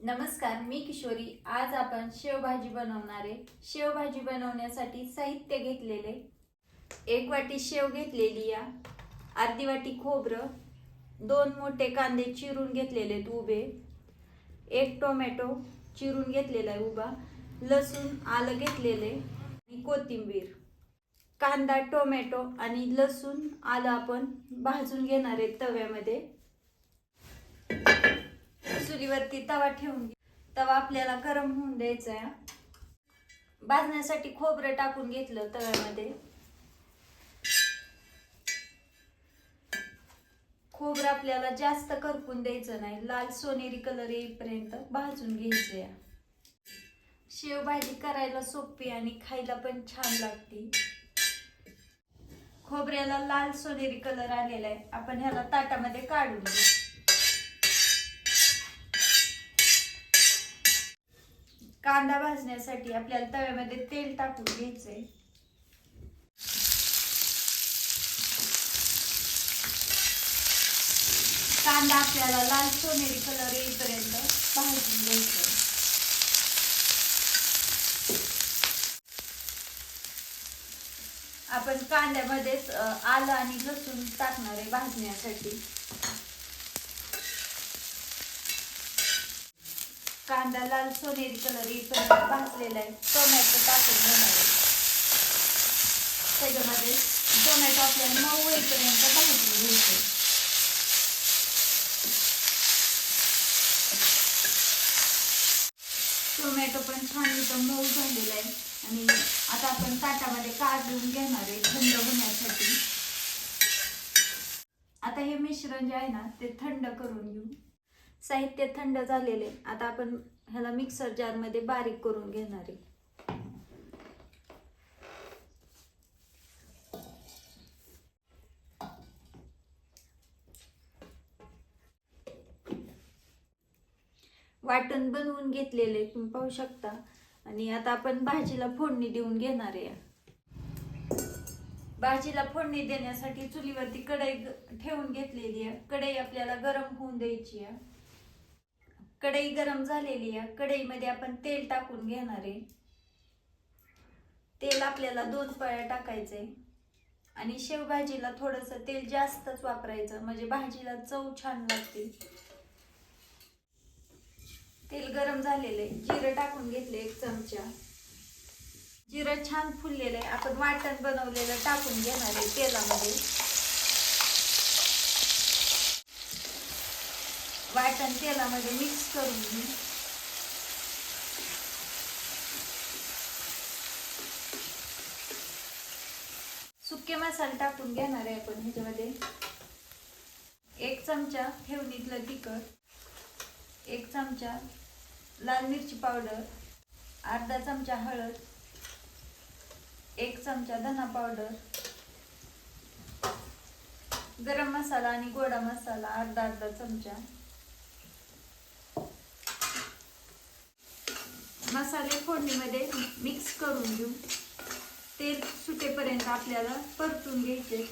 नमस्कार, मी किशोरी। आज आपण शेवभाजी बनवणार आहे। शेवभाजी बनवण्यासाठी साहित्य घेतलेले 1 वाटी शेव घेतलेली या, अर्धी वाटी खोबरं, 2 मोठे कांदे चिरून घेतलेले उभे, 1 टोमॅटो चिरून घेतलेला आहे उभा, लसूण आलं घेतलेले आणि कोथिंबीर। कांदा, टोमॅटो आणि लसूण आलं आपण भाजून घेणार आहे तव्यामध्ये। चुलीवरती तवा ठेवून तवा आपल्याला गरम होऊन द्यायचा आहे। भाजण्यासाठी खोबरं टाकून घेतलं तव्यामध्ये। खोबरं आपल्याला जास्त करपून द्यायचं नाही, लाल सोनेरी कलर येईपर्यंत भाजून घ्यायचं आहे। शेव भाजी करायला सोपी आणि खायला पण छान लागते। खोबऱ्याला लाल सोनेरी कलर आलेला आहे, आपण ह्याला ताटामध्ये काढून घेऊ। कांदा भाजण्यासाठी आपल्याला तव्यामध्ये तेल टाकून घ्यायचंय। कांदा आपल्याला लाल सोनेरी कलर येईपर्यंत भाजून घ्यायचा। आपण कांद्यामध्येच आलं आणि लसूण टाकणार आहे भाजण्यासाठी। कांदा लाल सोनेरी कलर येईपर्यंत भाजलेला आहे। टोमॅटो टाकून घेणार आहे त्याच्यामध्ये। टोमॅटो आपल्याला मऊ होईपर्यंत भाजून घ्यायचे। टोमॅटो पण छान इथं मऊ झालेला आहे आणि आता आपण ताटामध्ये काढून घेणार आहे थंड होण्यासाठी। आता हे मिश्रण जे आहे ना ते थंड करून घेऊ। साहित्य थंड झालेले, आता आपण ह्याला मिक्सर जार मध्ये बारीक करून घेणार आहे। वाटण बनवून घेतलेले तुम्ही पाहू शकता। आणि आता आपण भाजीला फोडणी देऊन घेणार आहे। भाजीला फोडणी देण्यासाठी चुलीवरती कढई ठेवून घेतलेली आहे। कढई आपल्याला गरम होऊन द्यायची आहे। कढई गरम झालेली आहे, कढईमध्ये आपण तेल टाकून घेणार आहे। तेल आपल्याला 2 पळ्या टाकायचे आणि शेवभाजीला थोडंसं तेल जास्तच वापरायचं, म्हणजे भाजीला चव छान लागते। तेल गरम झालेले, जिरं टाकून घेतले 1 चमचा। जिरं छान फुललेलं आहे, आपण वाटण बनवलेलं टाकून घेणार आहे तेलामध्ये। वाटण तेलामध्ये मिक्स करून घेऊ। सुके मसाले टाकून घेणार आहे आपण ह्याच्यामध्ये। 1 चमचा ठेवणीतलं तिखट, 1 चमचा लाल मिरची पावडर, अर्धा चमचा हळद, 1 चमचा धना पावडर, गरम मसाला आणि गोडा मसाला अर्धा चमचा। मसाले फोडणीमध्ये मिक्स करून घेऊ। तेल सुटेपर्यंत आपल्याला परतून घ्यायचे।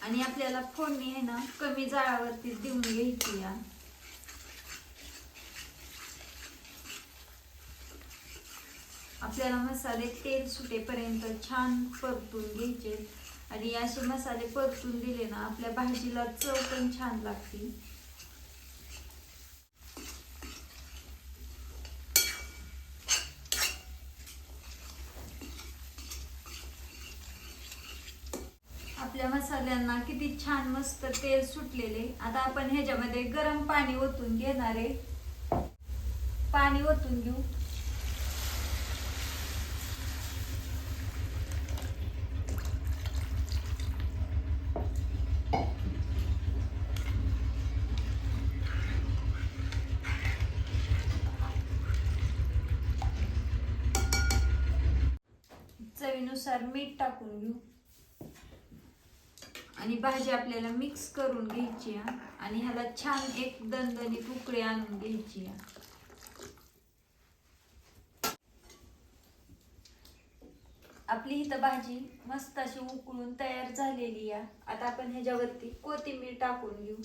आणि आपल्याला फोडणी आहे ना कमी जाळावरती देऊन घ्यायची या। आपल्याला मसाले तेल सुटेपर्यंत छान परतून घ्यायचे आणि असे मसाले परतून दिले ना आपल्या भाजीला चव पण छान लागते। आपल्या मसाल्यांना किती छान मस्त तेल सुटलेले। आता आपण ह्याच्यामध्ये गरम पाणी ओतून घेणार आहे। पाणी ओतून घेऊ। चवीनुसार मीठ टाकून घेऊ आणि भाजी आपल्याला मिक्स करून घ्यायची आहे आणि ह्याला छान एक दणदणीत उकळी आणून घ्यायची आहे। आपली इथं भाजी मस्त अशी उकळून तयार झालेली आहे. आता आपण ह्याच्यावरती कोथिंबीर टाकून घेऊ.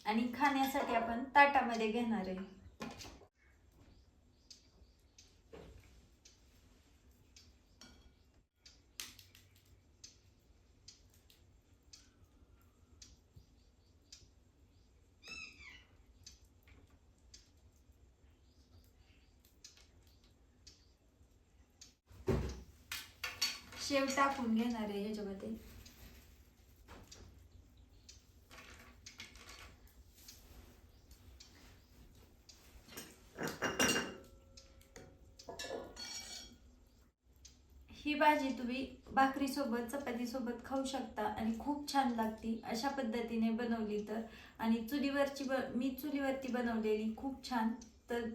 आणि खाण्यासाठी आपण ताटामध्ये घेणार आहे. शेव टाकून घेणार आहे ह्याच्यामध्ये. ही भाजी तुम्ही भाकरी सोबत चपाती सोबत खाऊ शकता आणि खूप छान लागते अशा पद्धतीने बनवली तर. आणि मी चुलीवरती बनवलेली खूप छान. तर